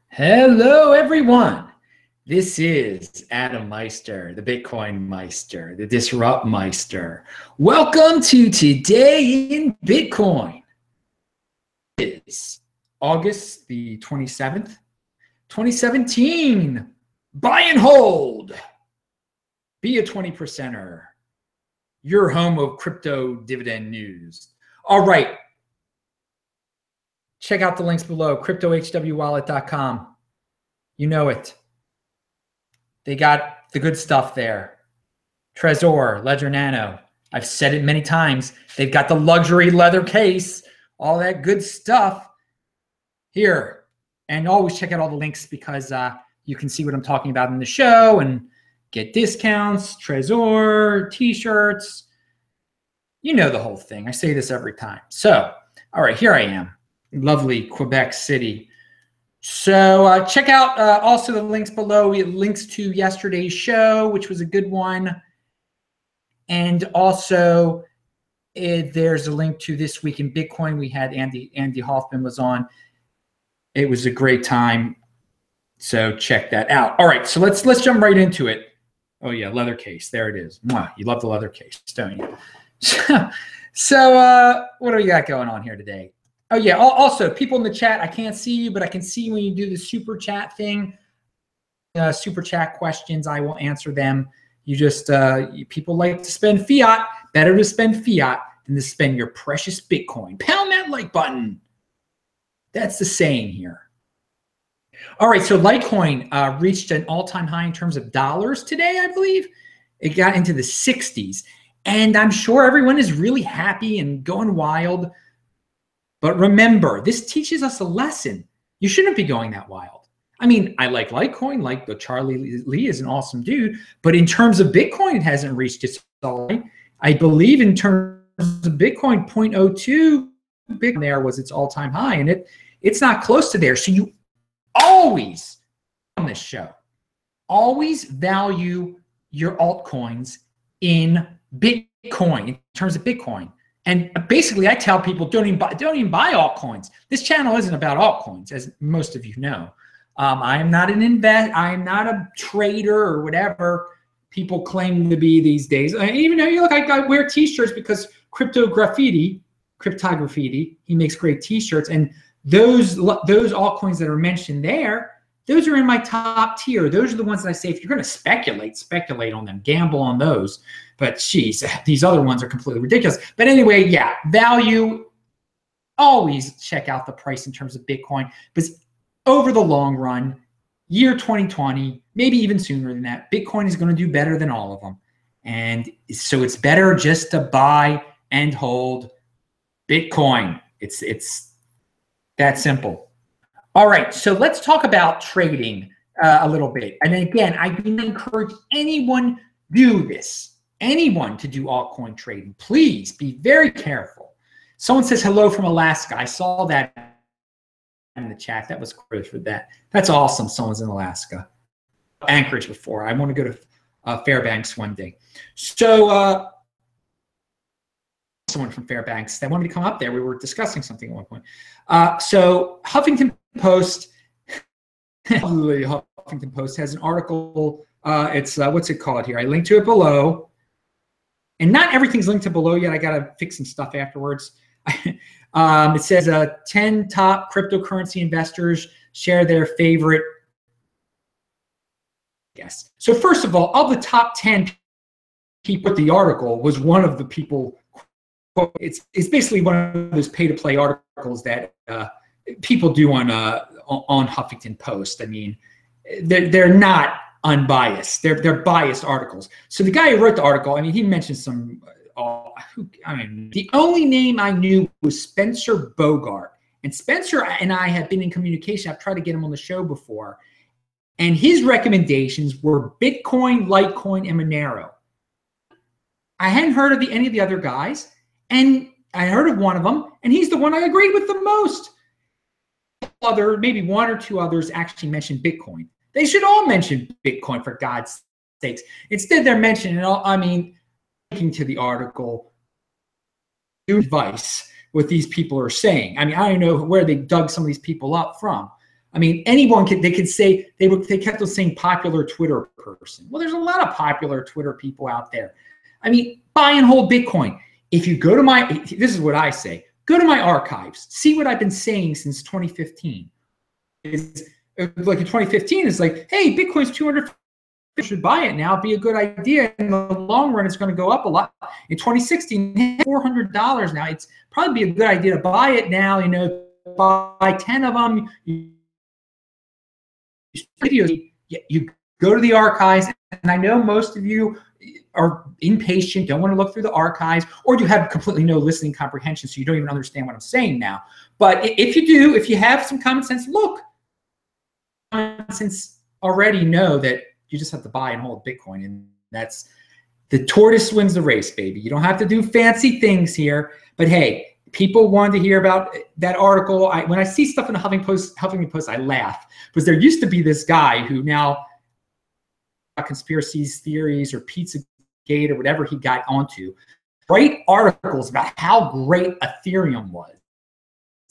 Hello, everyone. This is Adam Meister, the Bitcoin Meister, the Disrupt Meister. Welcome to Today in Bitcoin. It is August the 27th, 2017. Buy and hold. Be a 20%er. Your home of crypto dividend news. All right. Check out the links below, cryptohwwallet.com. You know it. They got the good stuff there. Trezor, Ledger Nano. I've said it many times. They've got the luxury leather case, all that good stuff here. And always check out all the links because you can see what I'm talking about in the show and get discounts, Trezor, t-shirts. You know the whole thing. I say this every time. So, all right, here I am. Lovely Quebec City. So check out also the links below. We have links to yesterday's show, which was a good one. And also there's a link to This Week in Bitcoin. We had Andy Hoffman was on. It was a great time. So check that out. All right, so let's jump right into it. Oh yeah, leather case. There it is. Mwah, you love the leather case, don't you? So what do we got going on here today? Oh, yeah. Also, people in the chat, I can't see you, but I can see when you do the super chat thing. Super chat questions, I will answer them. You just, people like to spend fiat. Better to spend fiat than to spend your precious Bitcoin. Pound that like button. That's the saying here. All right, so Litecoin reached an all-time high in terms of dollars today, I believe. It got into the 60s. And I'm sure everyone is really happy and going wild. But remember, this teaches us a lesson. You shouldn't be going that wild. I mean, I like Litecoin, like the Charlie Lee is an awesome dude, but in terms of Bitcoin, it hasn't reached its all. I believe in terms of Bitcoin, 0.02 Bitcoin there was its all-time high, and it's not close to there. So you always, on this show, always value your altcoins in Bitcoin, in terms of Bitcoin. And basically, I tell people don't even buy altcoins. This channel isn't about altcoins, as most of you know. I am not I am not a trader or whatever people claim to be these days. Even though you look, I wear T-shirts because Crypto Graffiti, he makes great T-shirts, and those altcoins that are mentioned there, those are in my top tier. Those are the ones that I say if you're going to speculate on them, gamble on those. But geez, these other ones are completely ridiculous. But anyway, yeah, value, always check out the price in terms of Bitcoin. Because over the long run, year 2020, maybe even sooner than that, Bitcoin is going to do better than all of them. And so it's better just to buy and hold Bitcoin. It's that simple. All right, so let's talk about trading a little bit. And again, I do encourage anyone do this. Anyone to do altcoin trading, please be very careful. Someone says hello from Alaska. I saw that in the chat. That was great for that. That's awesome. Someone's in Alaska. Anchorage before. I want to go to Fairbanks one day. So someone from Fairbanks that wanted me to come up there. We were discussing something at one point. So Huffington Post, Huffington Post has an article. It's what's it called here? I linked to it below. And not everything's linked to below yet. I got to fix some stuff afterwards. It says 10 top cryptocurrency investors share their favorite. Yes. So first of all, of the top 10 people, the article was one of the people. It's basically one of those pay-to-play articles that people do on Huffington Post. I mean, they're not unbiased. They're biased articles. So the guy who wrote the article, I mean, he mentioned some. The only name I knew was Spencer Bogart, and Spencer and I have been in communication. I've tried to get him on the show before, and his recommendations were Bitcoin, Litecoin, and Monero. I hadn't heard of any of the other guys, and I heard of one of them, and he's the one I agreed with the most. Maybe one or two others actually mentioned Bitcoin. They should all mention Bitcoin, for God's sakes. Instead, they're mentioning, linking to the article, advice what these people are saying. I mean, I don't know where they dug some of these people up from. I mean, anyone could, they could say, they kept on saying popular Twitter person. Well, there's a lot of popular Twitter people out there. I mean, buy and hold Bitcoin. If you go to this is what I say, go to my archives, see what I've been saying since 2015. Like in 2015, it's like, hey, Bitcoin's 200, you should buy it now, be a good idea. In the long run, it's going to go up a lot. In 2016, $400 now. It's probably be a good idea to buy it now, you know, buy 10 of them. You go to the archives, and I know most of you are impatient, don't want to look through the archives, or you have completely no listening comprehension, so you don't even understand what I'm saying now. But if you do, if you have some common sense, look, common sense already know that you just have to buy and hold Bitcoin, and that's the tortoise wins the race, baby. You don't have to do fancy things here, but hey, people wanted to hear about that article. When I see stuff in the Huffington Post, I laugh, because there used to be this guy who now conspiracies, theories, or Pizzagate or whatever he got onto, write articles about how great Ethereum was.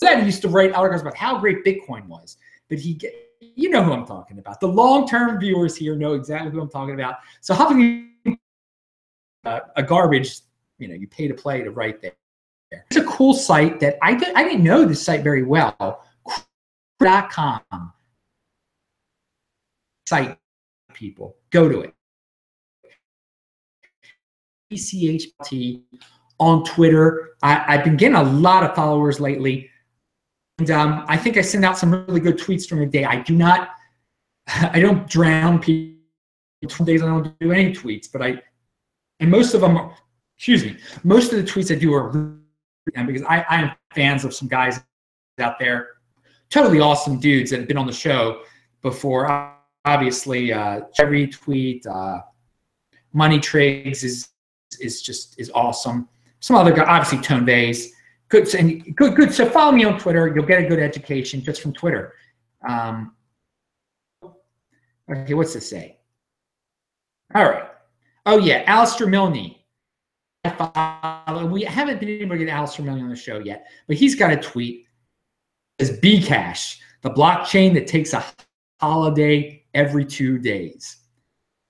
Then he used to write articles about how great Bitcoin was, but you know who I'm talking about. The long-term viewers here know exactly who I'm talking about. So Huffington, a garbage, you know, you pay to play to write there. It's a cool site that I didn't know this site very well. .com site, people, go to it. ECHT on Twitter. I've been getting a lot of followers lately. And I think I send out some really good tweets during the day. I don't drown people. Some days I don't do any tweets, but and most of them are, excuse me, most of the tweets I do are because I am fans of some guys out there, totally awesome dudes that have been on the show before. Obviously, every tweet, Money Triggs is awesome. Some other guy, obviously Tone Vase. Good. So follow me on Twitter. You'll get a good education just from Twitter. Okay, what's this say? All right. Oh yeah, Alistair Milne. We haven't been able to get Alistair Milne on the show yet, but he's got a tweet. It says Bcash, the blockchain that takes a holiday every 2 days.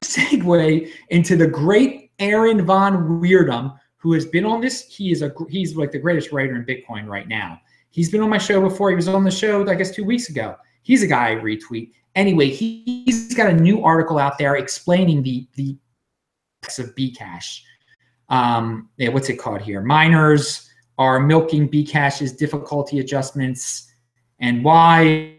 Segue into the great Aaron Von Weirdum, who has been on this. He's like the greatest writer in Bitcoin right now. He's been on my show before. He was on the show, I guess, 2 weeks ago. He's a guy I retweet. Anyway, he's got a new article out there explaining the of Bcash. Yeah, what's it called here? Miners are milking Bcash's difficulty adjustments and why.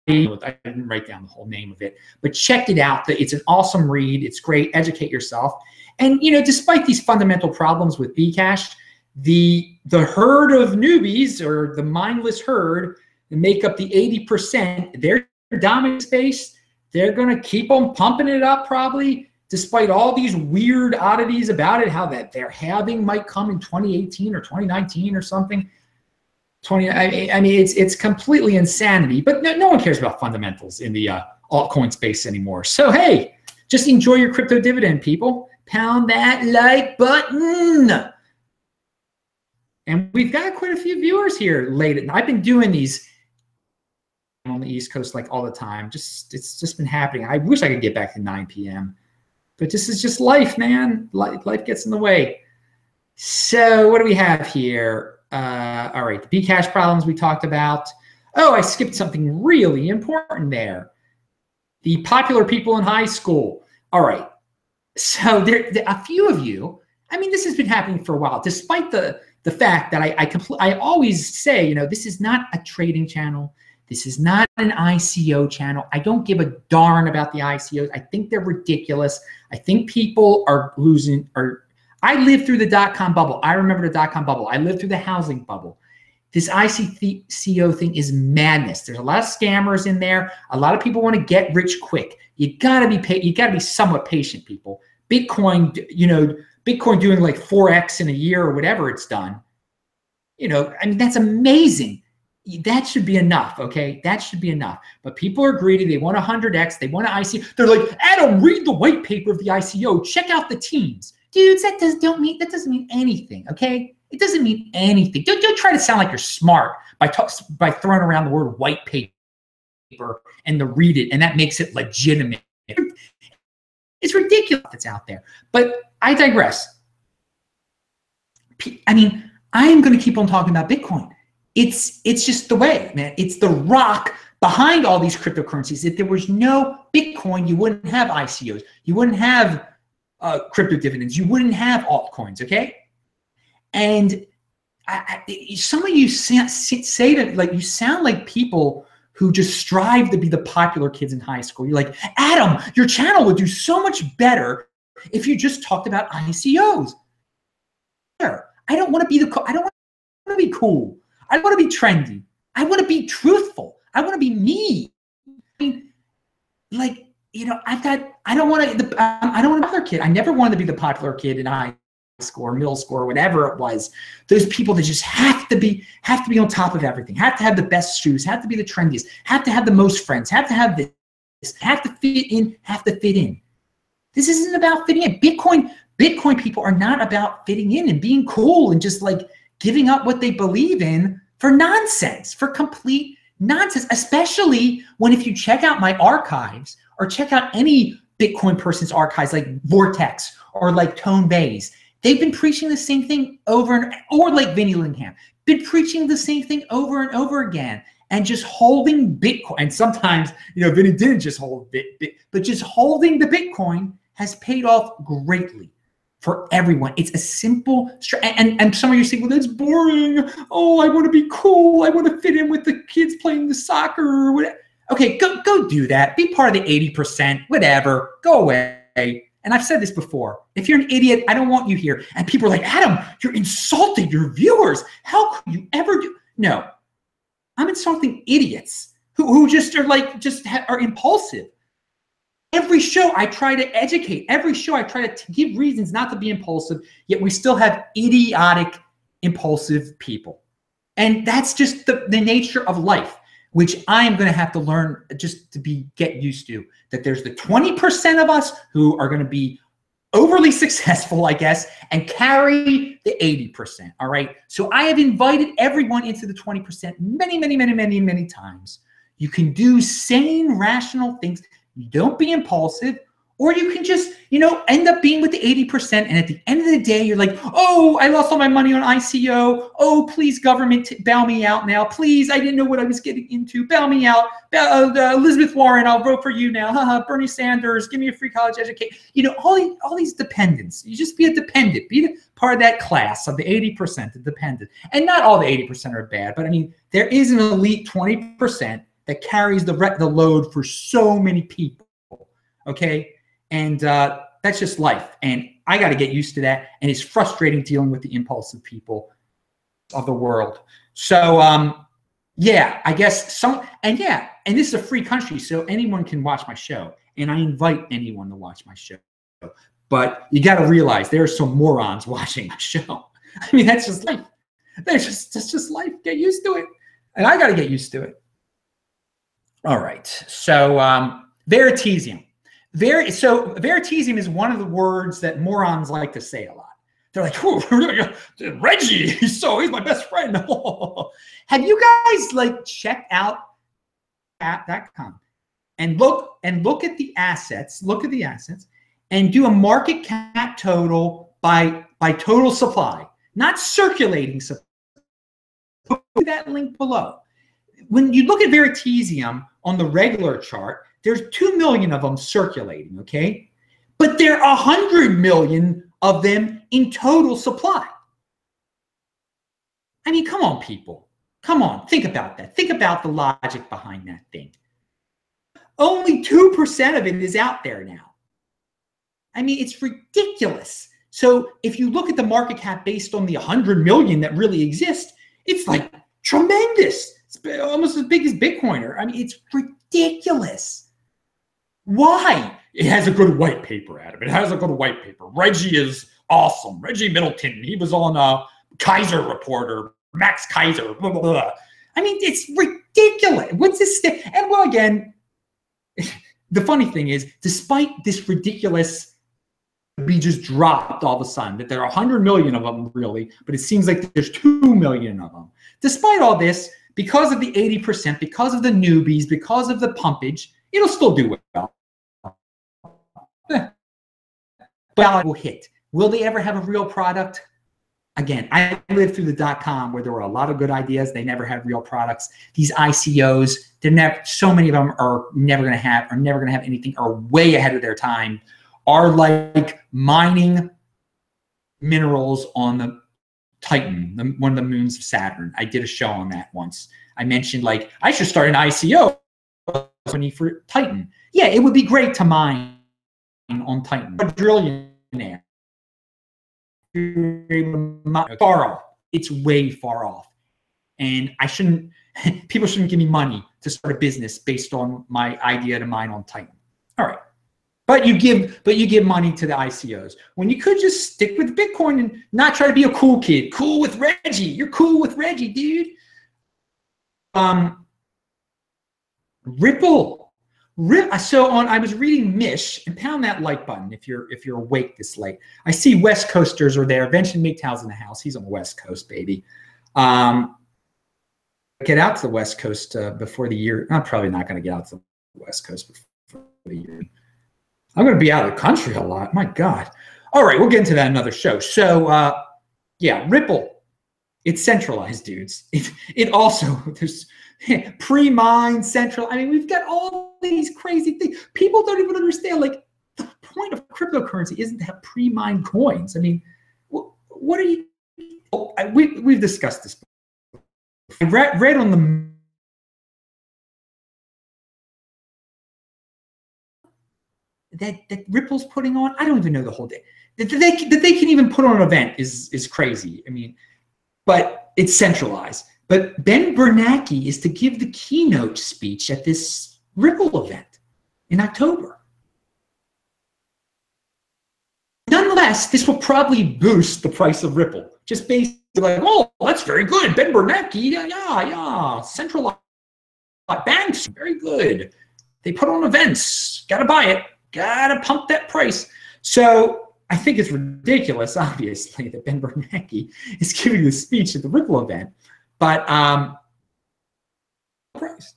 I didn't write down the whole name of it, but check it out. It's an awesome read. It's great. Educate yourself. And you know, despite these fundamental problems with Bcash, the herd of newbies, or the mindless herd, that make up the 80%, they're dominant space. They're going to keep on pumping it up probably, despite all these weird oddities about it, how that their halving might come in 2018 or 2019 or something. I mean, it's completely insanity, but no one cares about fundamentals in the altcoin space anymore. So, hey, just enjoy your crypto dividend, people. Pound that like button. And we've got quite a few viewers here late at night. I've been doing these on the East Coast like all the time. It's just been happening. I wish I could get back to 9 p.m. But this is just life, man. Life gets in the way. So what do we have here? All right, the Bcash problems we talked about. Oh, I skipped something really important there. The popular people in high school. All right, so there a few of you, I mean, this has been happening for a while, despite the fact that I always say, you know, this is not a trading channel. This is not an ICO channel. I don't give a darn about the ICOs. I think they're ridiculous. I think people are losing, I lived through the dot-com bubble. I remember the dot-com bubble. I lived through the housing bubble. This ICO thing is madness. There's a lot of scammers in there. A lot of people want to get rich quick. You gotta be somewhat patient, people. Bitcoin, you know, Bitcoin doing like 4x in a year or whatever it's done. You know, I mean, that's amazing. That should be enough, okay? That should be enough. But people are greedy. They want 100x. They want an ICO. They're like, Adam, read the white paper of the ICO. Check out the teams. Dudes, that doesn't mean anything, okay? It doesn't mean anything. Don't try to sound like you're smart by throwing around the word white paper. and to read it, and that makes it legitimate. It's ridiculous that's out there. But I digress. I mean, I am going to keep on talking about Bitcoin. It's just the way, man. It's the rock behind all these cryptocurrencies. If there was no Bitcoin, you wouldn't have ICOs. You wouldn't have crypto dividends. You wouldn't have altcoins, okay? And some of you say that, like, you sound like people who just strive to be the popular kids in high school. You're like, Adam, your channel would do so much better if you just talked about ICOs. I don't want to be I don't want to be cool. I want to be trendy. I want to be truthful. I want to be me. I mean, like, you know, I don't want to be another kid. I never wanted to be the popular kid in high school or middle school or whatever it was. Those people that just have to be on top of everything, have to have the best shoes, have to be the trendiest, have to have the most friends, have to have this, have to fit in, have to fit in. This isn't about fitting in. Bitcoin people are not about fitting in and being cool and just like giving up what they believe in for nonsense, for complete nonsense, especially when if you check out my archives or check out any Bitcoin person's archives like Vortex or like Tone Bays, they've been preaching the same thing or like Vinny Lingham, been preaching the same thing over and over again and just holding Bitcoin. And sometimes, you know, Vinny didn't just hold but just holding the Bitcoin has paid off greatly for everyone. It's a simple, and some of you say, well, that's boring. Oh, I want to be cool. I want to fit in with the kids playing the soccer or whatever. Okay, go do that. Be part of the 80%, whatever. Go away. And I've said this before. If you're an idiot, I don't want you here. And people are like, Adam, you're insulting your viewers. How could you ever do? No, I'm insulting idiots who just are like, are impulsive. Every show I try to educate. Every show I try to give reasons not to be impulsive, yet we still have idiotic, impulsive people. And that's just the nature of life, which I am going to have to learn just to get used to, that there's the 20% of us who are going to be overly successful, I guess, and carry the 80%, all right? So I have invited everyone into the 20% many times. You can do sane, rational things. You don't be impulsive, or you can just, you know, end up being with the 80%. And at the end of the day, you're like, oh, I lost all my money on ICO. Oh, please, government, bail me out now. Please, I didn't know what I was getting into. Bail me out. Elizabeth Warren, I'll vote for you now. Haha, Bernie Sanders, give me a free college education. You know, all these dependents. You just be a dependent. Be part of that class of the 80%, the dependent. And not all the 80% are bad, but I mean, there is an elite 20% that carries the load for so many people, okay? And that's just life. And I got to get used to that. And it's frustrating dealing with the impulsive people of the world. So, yeah, I guess and this is a free country, so anyone can watch my show. And I invite anyone to watch my show. But you got to realize there are some morons watching my show. I mean, that's just life. That's just life. Get used to it. And I got to get used to it. All right, so Veritaseum. Veritaseum is one of the words that morons like to say a lot. They're like, Reggie, he's my best friend. Have you guys like checked out app.com and look at the assets, and do a market cap total by total supply, not circulating supply. Put that link below. When you look at Veritaseum on the regular chart, there's 2 million of them circulating, okay? But there are 100 million of them in total supply. I mean, come on, people. Come on, think about that. Think about the logic behind that thing. Only 2% of it is out there now. I mean, it's ridiculous. So if you look at the market cap based on the 100 million that really exist, it's like tremendous. It's almost as big as Bitcoiner. I mean, it's ridiculous. Why? It has a good white paper, Adam. It has a good white paper. Reggie is awesome. Reggie Middleton. He was on Kaiser Reporter, Max Kaiser, blah, blah, blah. I mean, it's ridiculous. What's this? And well, again, the funny thing is, despite this ridiculous, we just dropped all of a sudden, that there are 100 million of them really, but it seems like there's 2 million of them. Despite all this, because of the 80%, because of the newbies, because of the pumpage, it'll still do well. But it will hit. Will they ever have a real product? Again, I lived through the .com where there were a lot of good ideas. They never had real products. These ICOs, so many of them are never going to have anything, are way ahead of their time, are like mining minerals on the Titan, one of the moons of Saturn. I did a show on that once. I mentioned, like, I should start an ICO for Titan. Yeah, it would be great to mine on Titan. A trillionaire. Far off. It's way far off. And people shouldn't give me money to start a business based on my idea to mine on Titan. All right. But you give money to the ICOs when you could just stick with Bitcoin and not try to be a cool kid. Cool with Reggie. You're cool with Reggie, dude. Ripple. I was reading Mish, and pound that like button if you're awake this late. I see West Coasters are there. Benjamin McTowell's in the house. He's on the West Coast, baby. Get out to the West Coast before the year. I'm probably not going to get out to the West Coast before the year. I'm going to be out of the country a lot. My God. All right, we'll get into that another show. So, yeah, Ripple. It's centralized, dudes. It also, there's pre-mine, central. I mean, we've got all these crazy things. People don't even understand, like, the point of cryptocurrency isn't to have pre-mined coins. I mean, what are you, we've discussed this before. I read on the that Ripple's putting on, I don't even know the whole day. That they can even put on an event is crazy. I mean, but it's centralized. But Ben Bernanke is to give the keynote speech at this Ripple event in October. Nonetheless, this will probably boost the price of Ripple. Just basically like, oh, that's very good. Ben Bernanke, yeah. Centralized banks, very good. They put on events. Got to buy it. Got to pump that price. So I think it's ridiculous, obviously, that Ben Bernanke is giving the speech at the Ripple event. But price.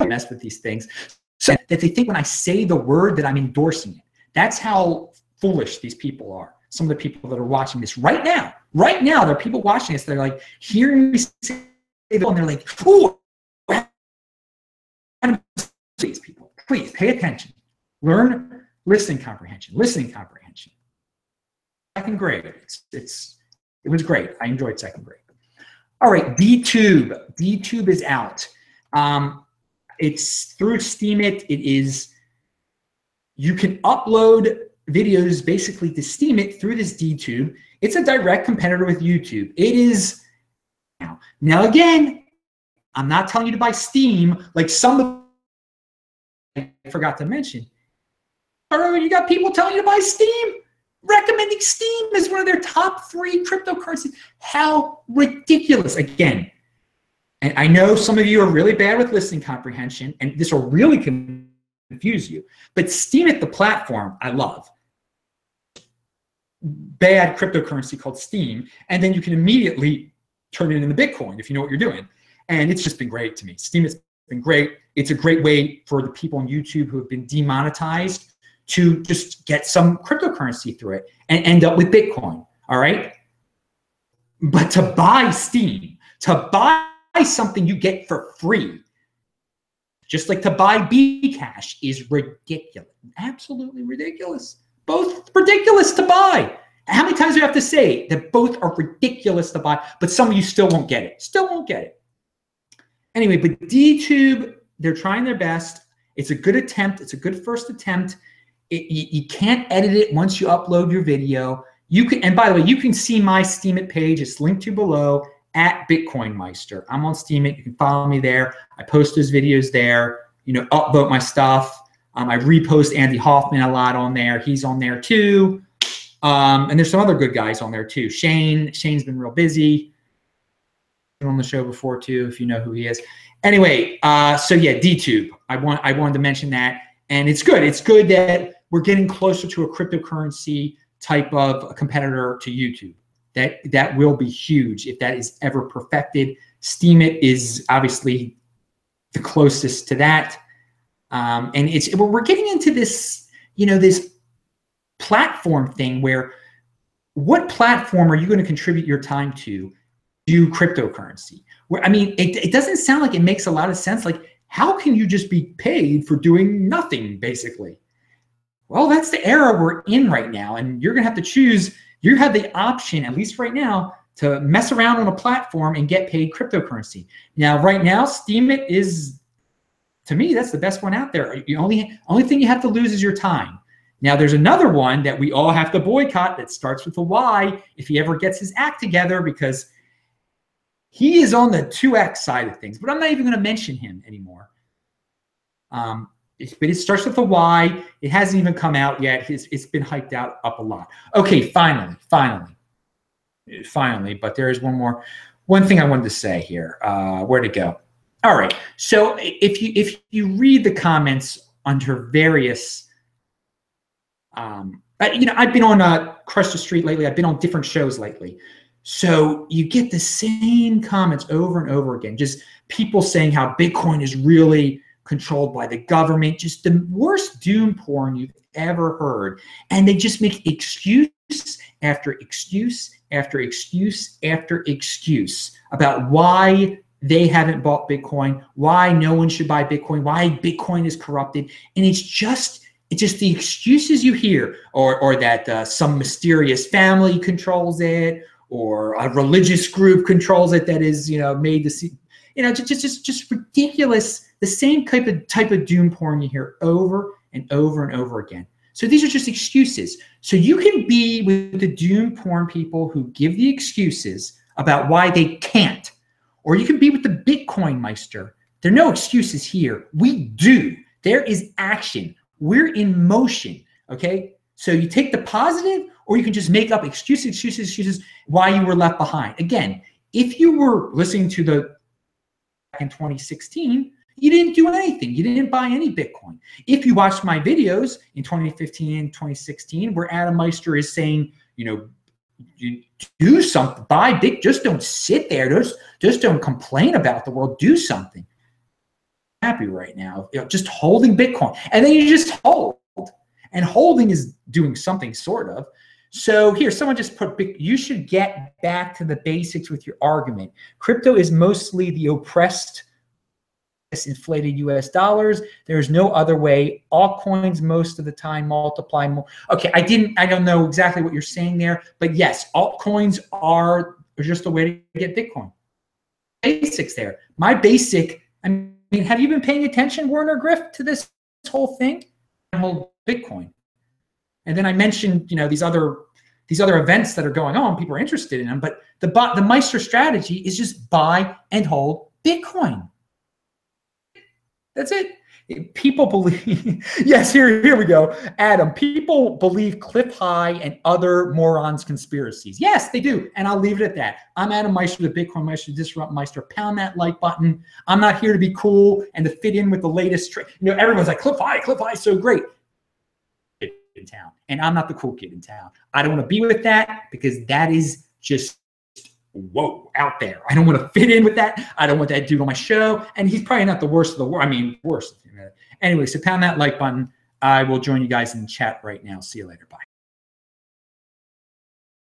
I mess with these things so that they think when I say the word that I'm endorsing it. That's how foolish these people are. Some of the people that are watching this right now, there are people watching this. They're like hearing me say it, and they're like, "Ooh, please, people, please pay attention. Learn listening comprehension. Second grade, it was great. I enjoyed second grade. All right, Dtube. Dtube is out. It's through Steemit. You can upload videos basically to Steemit through this Dtube. It's a direct competitor with YouTube. It is now again, I'm not telling you to buy Steem like some I forgot to mention. You got people telling you to buy Steem, recommending Steem as one of their top 3 cryptocurrencies. How ridiculous. Again, and I know some of you are really bad with listening comprehension, and this will really confuse you, but Steemit, the platform, I love. Bad cryptocurrency called Steem, and then you can immediately turn it into Bitcoin if you know what you're doing. And it's just been great to me. Steemit's been great. It's a great way for the people on YouTube who have been demonetized to just get some cryptocurrency through it and end up with Bitcoin, all right? But to buy Steem, to buy something you get for free, just like to buy Bcash, is ridiculous. Absolutely ridiculous. Both ridiculous to buy. How many times do you have to say that both are ridiculous to buy, but some of you still won't get it? Still won't get it. Anyway, but Dtube, they're trying their best. It's a good attempt. It's a good first attempt. You can't edit it once you upload your video. You can, and by the way, you can see my Steemit page. It's linked to below at Bitcoin Meister. I'm on Steemit. You can follow me there. I post those videos there. You know, upvote my stuff. I repost Andy Hoffman a lot on there. He's on there too. And there's some other good guys on there too. Shane's been real busy. Been on the show before too, if you know who he is. Anyway, so yeah, Dtube. I wanted to mention that, and it's good. It's good that we're getting closer to a cryptocurrency type of a competitor to YouTube. That will be huge if that is ever perfected. Steemit is obviously the closest to that. And we're getting into this, this platform thing where what platform are you going to contribute your time to do cryptocurrency? Where, I mean, it doesn't sound like it makes a lot of sense. Like, how can you just be paid for doing nothing, basically? Well, that's the era we're in right now. And you're going to have to choose. You have the option, at least right now, to mess around on a platform and get paid cryptocurrency. Now, right now, Steemit is, to me, that's the best one out there. The only thing you have to lose is your time. Now, there's another one that we all have to boycott that starts with a Y if he ever gets his act together, because he is on the 2X side of things. But I'm not even going to mention him anymore. But it starts with a Y. It hasn't even come out yet. It's been hyped up a lot. Okay, finally. But there is one thing I wanted to say here. Where'd it go? All right. So if you read the comments under various, I've been on Crush the Street lately. I've been on different shows lately. So you get the same comments over and over again. Just people saying how Bitcoin is really controlled by the government. Just the worst doom porn you've ever heard. And they just make excuse after excuse after excuse after excuse about why they haven't bought Bitcoin, why no one should buy Bitcoin, why Bitcoin is corrupted. And it's just the excuses you hear, or that some mysterious family controls it, or a religious group controls it that is, made to see, just ridiculous. The same type of doom porn you hear over and over and over again. So these are just excuses. So you can be with the doom porn people who give the excuses about why they can't, or you can be with the Bitcoin Meister. There are no excuses here. We do. There is action. We're in motion. Okay. So you take the positive, or you can just make up excuses why you were left behind. Again, if you were listening to back in 2016, you didn't do anything. You didn't buy any Bitcoin. If you watched my videos in 2015 and 2016, where Adam Meister is saying, you do something, buy Bitcoin, just don't sit there. Just don't complain about the world. Do something. I'm happy right now, just holding Bitcoin. And then you just hold. And holding is doing something, sort of. So here, someone just put, you should get back to the basics with your argument. Crypto is mostly the oppressed, inflated US dollars. There's no other way. Altcoins most of the time multiply more. Okay, I don't know exactly what you're saying there, but yes, altcoins are just a way to get Bitcoin. Basics there. My basic, I mean, have you been paying attention, Warner Griff, to this whole thing? Hold Bitcoin. And then I mentioned, these other events that are going on. People are interested in them, but the Meister strategy is just buy and hold Bitcoin. That's it. People believe, yes, here we go. Adam, people believe Cliff High and other morons conspiracies. Yes, they do. And I'll leave it at that. I'm Adam Meister, the Bitcoin Meister, Disrupt Meister. Pound that like button. I'm not here to be cool and to fit in with the latest. Everyone's like, Cliff High is so great in town. And I'm not the cool kid in town. I don't want to be with that, because that is just, whoa, out there. I don't want to fit in with that. I don't want that dude on my show. And he's probably not the worst of the worst. I mean, worst. Anyway, so pound that like button. I will join you guys in the chat right now. See you later. Bye.